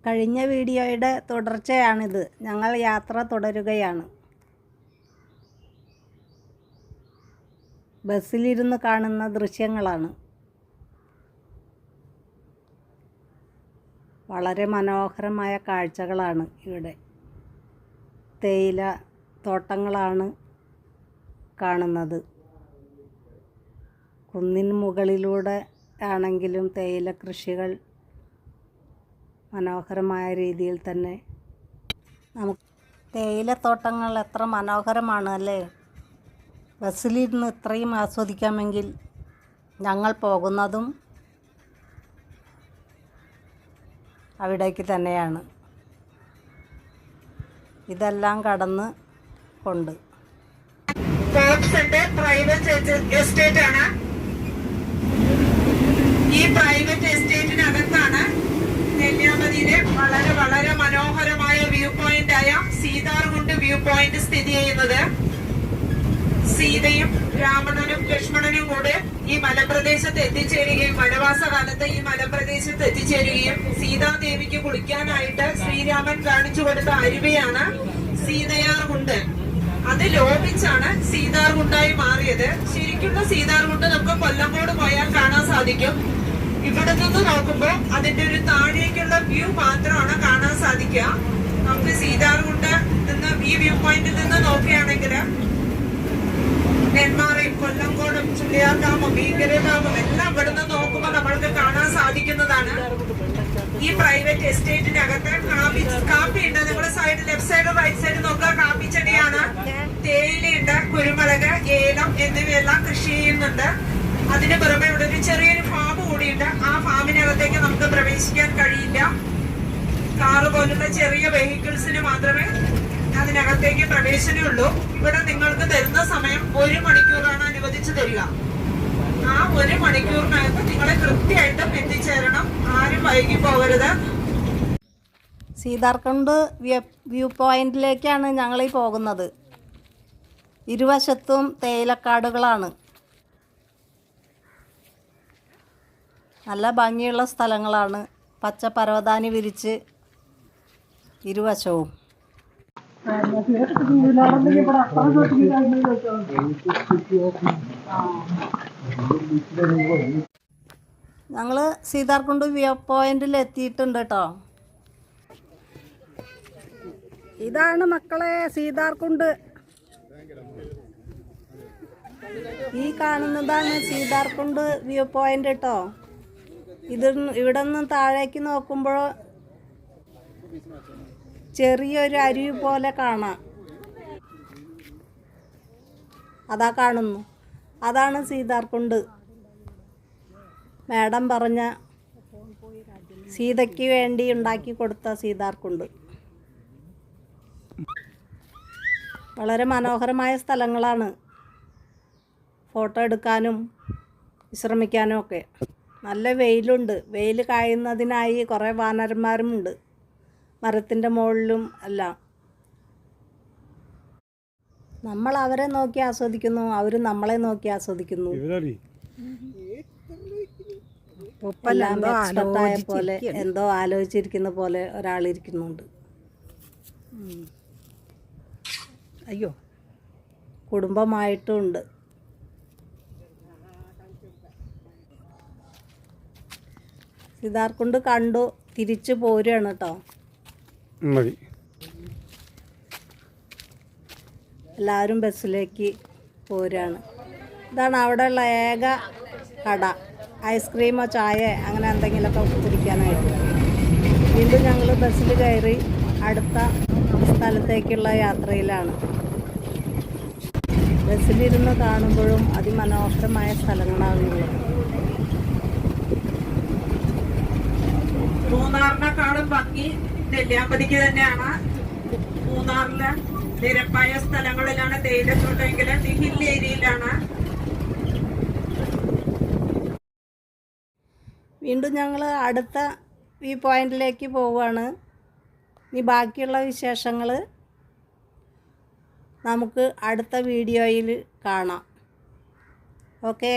കഴിഞ്ഞ വീഡിയോയുടെ തുടർച്ചയാണിത്. ഞങ്ങൾ യാത്ര തുടരുകയാണ്. ബസ്സിലിരുന്ന് കാണുന്ന ദൃശ്യങ്ങളാണ്. വളരെ മനോഹരമായ കാഴ്ചകളാണ് ഇവിടെ. തേയില തോട്ടങ്ങളാണ് കാണുന്നത്. കുന്നിൻ മുകളിലൂടെ ആണെങ്കിലും തേയില കൃഷികൾ മനോഹരമായ രീതിയിൽ തന്നെ തേയിലത്തോട്ടങ്ങൾ എത്ര മനോഹരമാണ് അല്ലേ? ബസ്സിലിരുന്ന് ഇത്രയും ആസ്വദിക്കാമെങ്കിൽ ഞങ്ങൾ പോകുന്നതും അവിടേക്ക് തന്നെയാണ്. ഇതെല്ലാം കടന്ന് കൊണ്ട് പ്രൈവറ്റ് എസ്റ്റേറ്റ് ആണ്. ഈ പ്രൈവറ്റ് എസ്റ്റേറ്റിനകത്താണ് നെല്ലിയാമ്പതിയിലെ വളരെ വളരെ മനോഹരമായ വ്യൂ പോയിന്റ് ആയ സീതാർകുണ്ട് വ്യൂ പോയിന്റ് സ്ഥിതി ചെയ്യുന്നത്. സീതയും രാവണനും ലക്ഷ്മണനും കൂടെ ഈ മലപ്രദേശത്ത് എത്തിച്ചേരുകയും വനവാസ കാലത്ത് ഈ മലപ്രദേശത്ത് എത്തിച്ചേരുകയും സീതാദേവിക്ക് കുളിക്കാനായിട്ട് ശ്രീരാമൻ കാണിച്ചു കൊടുത്ത അരുവിയാണ് സീതയാർകുണ്ട്. അത് ലോപിച്ചാണ് സീതാർകുണ്ടായി മാറിയത്. ശരിക്കുള്ള സീതാർകുണ്ട് നമുക്ക് കൊല്ലങ്കോട് പോയാൽ കാണാൻ സാധിക്കും. ഇവിടെ നിന്ന് നോക്കുമ്പോൾ അതിന്റെ ഒരു താഴേക്കുള്ള വ്യൂ മാത്രമാണ് കാണാൻ സാധിക്കുക. നമുക്ക് സീതാർകുണ്ട് നിന്ന് ഈ വ്യൂ പോയിന്റിൽ നിന്ന് നോക്കുകയാണെങ്കിൽ നെന്മാറയും കൊല്ലങ്കോടും ചുള്ളിയാർഡാമും ഭീകര ഡാമും എല്ലാം ഇവിടെ നിന്ന് നോക്കുമ്പോൾ നമ്മൾക്ക് കാണാൻ സാധിക്കുന്നതാണ്. ഈ പ്രൈവറ്റ് എസ്റ്റേറ്റിനകത്ത് കാപ്പി ഉണ്ട്. നിങ്ങളുടെ side left side right side നോക്കുക, കാപ്പി ചെടിയാണ്. തേയിലയുണ്ട്, കുരുമുളക്, ഏലം എന്നിവയെല്ലാം കൃഷി ചെയ്യുന്നുണ്ട്. അതിന് പുറമെ ഇവിടെ ഒരു ചെറിയൊരു ഫാം കൂടിയുണ്ട്. ആ ഫാമിനകത്തേക്ക് നമുക്ക് പ്രവേശിക്കാൻ കഴിയില്ല. കാറ് പോലുള്ള ചെറിയ വെഹിക്കിൾസിന് മാത്രമേ അതിനകത്തേക്ക് പ്രവേശനമുള്ളൂ. ഇവിടെ നിങ്ങൾക്ക് തരുന്ന സമയം 1 മണിക്കൂറാണ് അനുവദിച്ചു തരിക. ആ 1 മണിക്കൂറിനകത്ത് നിങ്ങളെ കൃത്യമായിട്ടും എത്തിച്ചേരണം. ആരും വൈകി പോകരുത്. സീതാർകുണ്ട് വ്യൂ പോയിന്റിലേക്കാണ് ഞങ്ങളീ പോകുന്നത്. ഇരുവശത്തും തേയിലക്കാടുകളാണ്. നല്ല ഭംഗിയുള്ള സ്ഥലങ്ങളാണ്. പച്ച പരവതാനി വിരിച്ച് ഇരുവശവും. ഞങ്ങൾ സീതാർകുണ്ട് വ്യൂ പോയിന്റിൽ എത്തിയിട്ടുണ്ട് കേട്ടോ. ഇതാണ് മക്കളെ സീതാർകുണ്ട്. ഈ കാണുന്നതാണ് സീതാർകുണ്ട് വ്യൂ പോയിന്റ് കേട്ടോ. ഇവിടെ നിന്ന് താഴേക്ക് നോക്കുമ്പോൾ ചെറിയൊരു അരുവി പോലെ കാണാം. അതാ കാണുന്നു, അതാണ് സീതാർകുണ്ട്. മാഡം പറഞ്ഞ സീതയ്ക്ക് വേണ്ടി ഉണ്ടാക്കി കൊടുത്ത സീതാർകുണ്ട്. വളരെ മനോഹരമായ സ്ഥലങ്ങളാണ്. ഫോട്ടോ എടുക്കാനും വിശ്രമിക്കാനും ഒക്കെ. നല്ല വെയിലുണ്ട്. വെയിൽ കായുന്നതിനായി കുറേ വാനരന്മാരുമുണ്ട് മരത്തിൻ്റെ മുകളിലും എല്ലാം. നമ്മൾ അവരെ നോക്കി ആസ്വദിക്കുന്നു, അവർ നമ്മളെ നോക്കി ആസ്വദിക്കുന്നു. എല്ലാം എക്സ്പെർട്ടായ പോലെ, എന്തോ ആലോചിച്ചിരിക്കുന്ന പോലെ ഒരാളിരിക്കുന്നുണ്ട്. അയ്യോ, കുടുംബമായിട്ടും ഉണ്ട്. സീതാർകുണ്ട് കണ്ടു തിരിച്ചു പോരുകയാണ് കേട്ടോ. എല്ലാവരും ബസ്സിലേക്ക് പോരുകയാണ്. ഇതാണ് അവിടെയുള്ള ഏക കട. ഐസ്ക്രീമോ ചായ അങ്ങനെ എന്തെങ്കിലുമൊക്കെ കുടിക്കാനായിട്ട്. വീണ്ടും ഞങ്ങൾ ബസ്സിൽ കയറി അടുത്ത സ്ഥലത്തേക്കുള്ള യാത്രയിലാണ്. ബസ്സിലിരുന്ന് കാണുമ്പോഴും അതിമനോഹരമായ സ്ഥലങ്ങളാണുള്ളത്. മൂന്നാറിനെക്കാളും ഭംഗി നെല്ലിയാമ്പതിക്ക് തന്നെയാണ്. മൂന്നാറിലെ നിരപ്പായ സ്ഥലങ്ങളിലാണ് തേയിലത്തോട്ടെങ്കിൽ ഹിൽ ഏരിയയിലാണ്. വീണ്ടും ഞങ്ങൾ അടുത്ത വ്യൂ പോയിന്റിലേക്ക് പോവുകയാണ്. ഇനി ബാക്കിയുള്ള വിശേഷങ്ങൾ നമുക്ക് അടുത്ത വീഡിയോയിൽ കാണാം. ഓക്കേ.